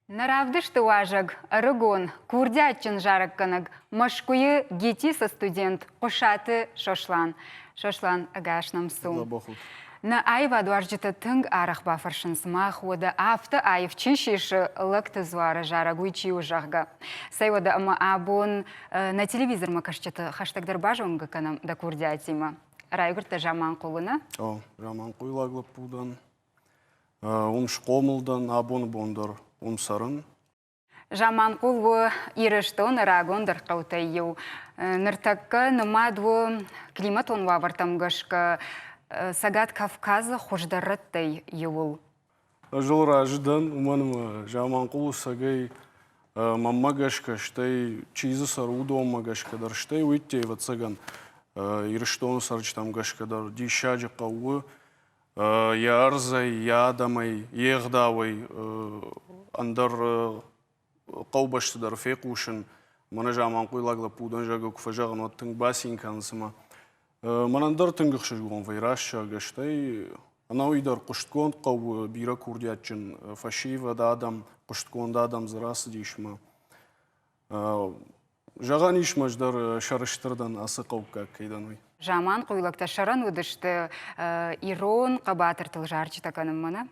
Наравдышты важаг, рыгон, курдятчын жарыкканыг, машкуйы гетиса студент, қошаты шошлан. Шошлан агашнамсу. На айва дуаржыты тынг арах бафаршын смах вода авто айв чишиши лыкты звара жарагуйчи ужахга. Сай вода ама абон на телевизор макашчыты хаштагдар бажонга канам да курдятима. Райгырта жаман кулына? О, жаман куйлаглып будан. Умш комылдан абон бондар умсарын. Жаман кулву ирыштон рагондар каутайю. Ныртакка нымадву климат он вавартамгашка Сагат Кавказа хождарыттай юл. Жылра жыдан уманым жаман кулу сагай маммагашка штай чизы сар удомагашкадар штай уиттей ватсаган ирыштон сарчтам гашкадар дишаджы каву ярзай ядамай егдавай андар каубаштыдар фекушын мана жаман куйлагла пудан жага куфажаган оттың басинкансыма Манандар тынгықшы жуған вайрашша гаштай, анау идар құшткон қау бира курдятчын фашива да адам, құшткон да адам зырасы дейшма. Жаған ишмаждар шарыштырдан асы қауққа кейдан ой. Жаман қойлықта шаран өдішті ирон қабатыртыл жарчы таканым мана?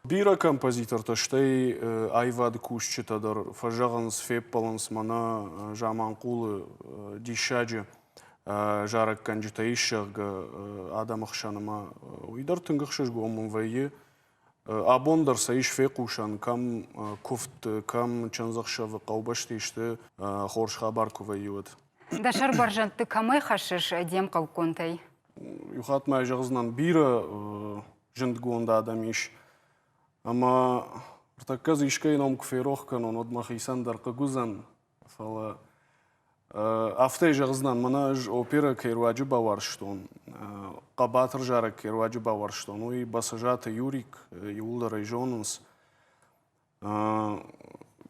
Бира композитор таштай айвад кушчытадар, фажаған сфеп баланс мана жаман қулы дишаджы. Жарак канжитаишаг адам хшаныма уйдар тынгықшыш гомын вайы абондар саиш фекушан кам куфт кам чанзақшавы қаубаштишты хорш хабарку вайыват. Дашар баржанты камай хашыш дем қауконтай? Юхатмай жағызынан бира жындгуонда адам иш. Ама ртакказ ишкай ном кфейрохкан он одмах исандар қагузан фала Афтай жағызынан мана опера керуаджы баварштон, қабатыр жарак керуаджы баварштон, ой басажаты Юрик, Юлда райжонынс.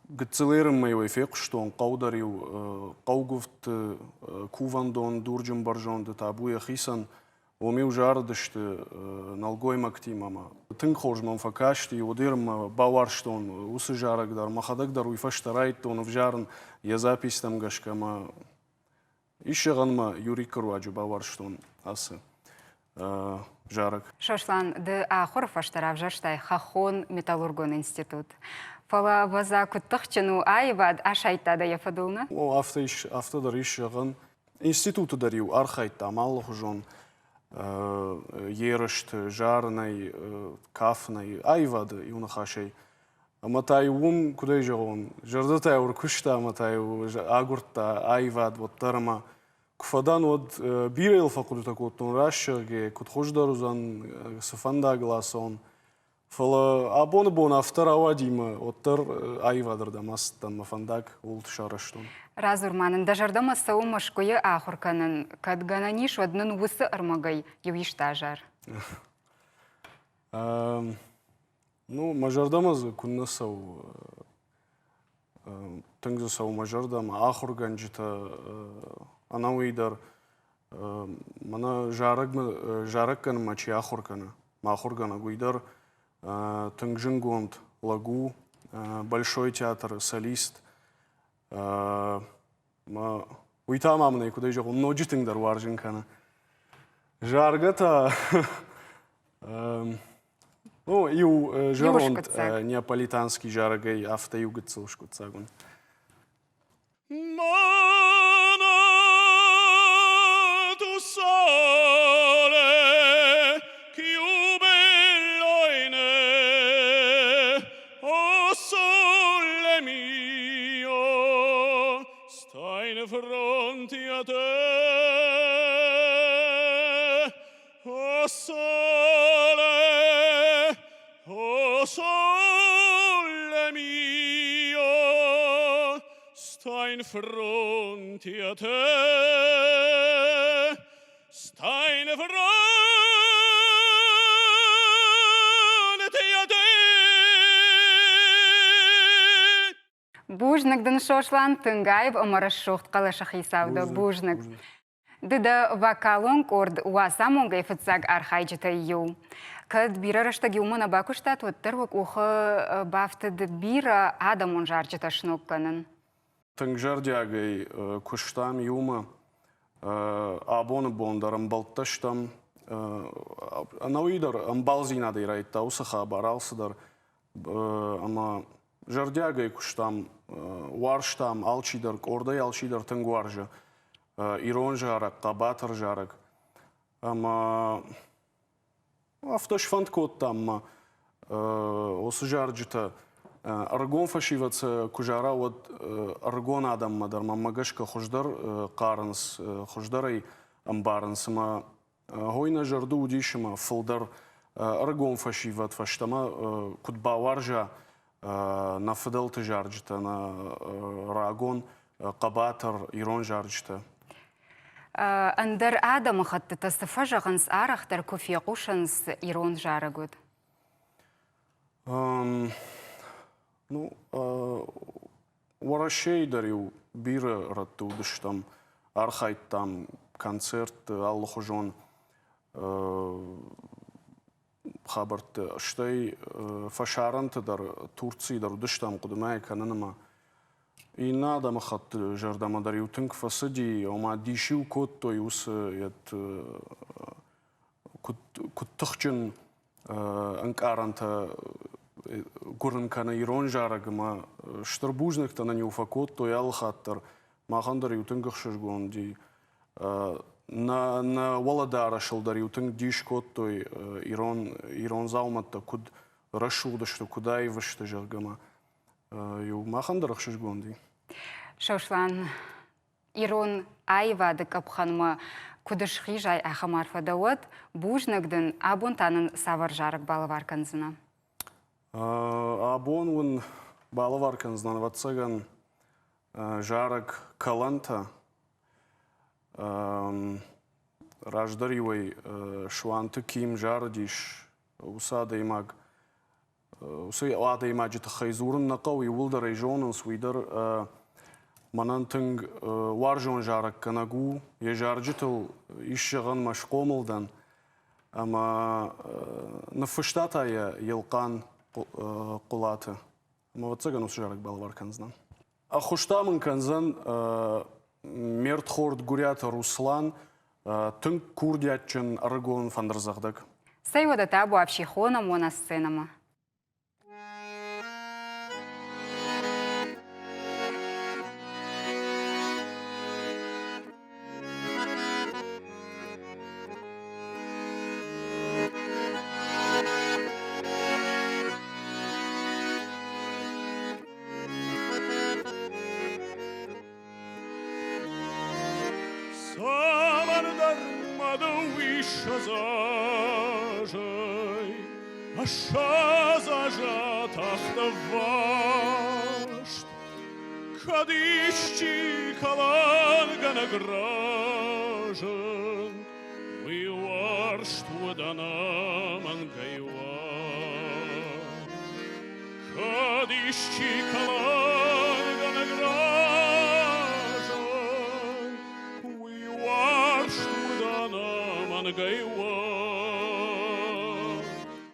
Гыцелерім майвай фекштон, қаударив, қаугуфт кувандон, дурджым баржонды табуя хисан, омеу жардышты налгой мактимама. Тың қожман факашты, одерім баварштон, усы жарагдар, махадагдар уйфаштарайттон в жарын, я запись там гашкама. Ишеғанма Юрик Каруаджу баварштон асы жарак. Шошлан, ды ахор фаштарав жаштай хахон металлургон институт. Фала база күттіқчыну айвад ашайтада яфадылна? О, автодар ишеған институты дарю архайтта амаллық жон ерышт, жарнай, кафнай, айвады юнахашай. Аматай ум кудай жағын, жырдытай ауыр күшті аматай агуртта, айвад, воттарыма. Куфадан от бир ел факультет оттон рашшырге, кутхождар узан сыфанда гласон. Фала абоны бон автор авадима, оттар айвадырда мастан мафандак олт шараштон. Разурманын дажардама сауымаш көйі ахурканын, кадгананиш ваднын высы армагай юишта жар. Ну, мажардамаз күнна сау, тыңзы сау мажардам, ахурган жита анауидар, мана жаракканы мачи ахурканы, махургана гуйдар, тыңжын гонд, лагу, большой театр, солист, уйтамамны кудай жоғын, ноджи тыңдар варжынканы. Жаргата... Ну, и жаронт неаполитанский жаргай автоюгыцыл шкуцагун. Fronte a te, stai in fronte a te. Бужныкдын шошлан тыңгайып омараш шоқт қалаша хисавды бужнык. Дыда вакалон корд уасам оңгай фытсаг архайджыта ю. Kad bira raštagi umana bakuštat, vătăr uha baftă de bira adam un jarge tașnucanen. Tâng jardiagay kuştam yuma abonu bondarım baltaştam anavidar ambalzina dirayta usaha baralsıdar ama jardiagay kuştam varştam alçidar orday alçidar tâng varja iron jarak qabatır jarak ama автошфанд коттамма осы жаржыта аргон фашиваца кужара вот аргон адамма дарма магашка хуждар қарынс хуждарай амбарынс ма хойна жарду удишма фылдар аргон фашиват фаштама кутба варжа на фидалты жаржыта на рагон қабатыр ирон жаржыта. Андер адам хатты тастафажағынс арақтар кофе қушынс ирон жарагуд. Ну, варашей дарил бира ратту дыштам архайттам концерт аллахужон хабарты штай фашаранты дар Турции дар дыштам кудумай кананама. И надо махат жардама дарил тынк фасади, ома дишил кот той ус куттахчен анкаранта гурнкана ирон жарагма штарбужныкта на неуфакот той алхаттар махан дарил тынгах шашгонди на валадара шел дарил тынк диш кот той ирон залматта куд рашудашта кудай вашта жаргама ю махан дарах шашгонди. Шошлан, ирон айвады капханма кудышхи жай ахамарфа дауат, бужнагдын абонтанын савар жарык балывар канзына. Абон вон балывар канзына ватсаган жарык каланта раждаривай шуанты ким жардиш усада имаг усы ада имаджита хайзурын нақау иулдар райжонын суидар манантың варжон жарык канагу ежаржитыл ишшаған машқомылдан ама нафыштатая елқан қулаты ама ватсаган усы жарык балвар канзан ахуштамын канзан мертхорд гурята Руслан тың курдятчын аргон фандырзагдак. Сайвада табу апшихона мона сценама. Аша зажатахта вашт, кадищи каланга награжен, вы варшт водана мангайва. Кадищи каланга награжен, вы варшт водана мангайва.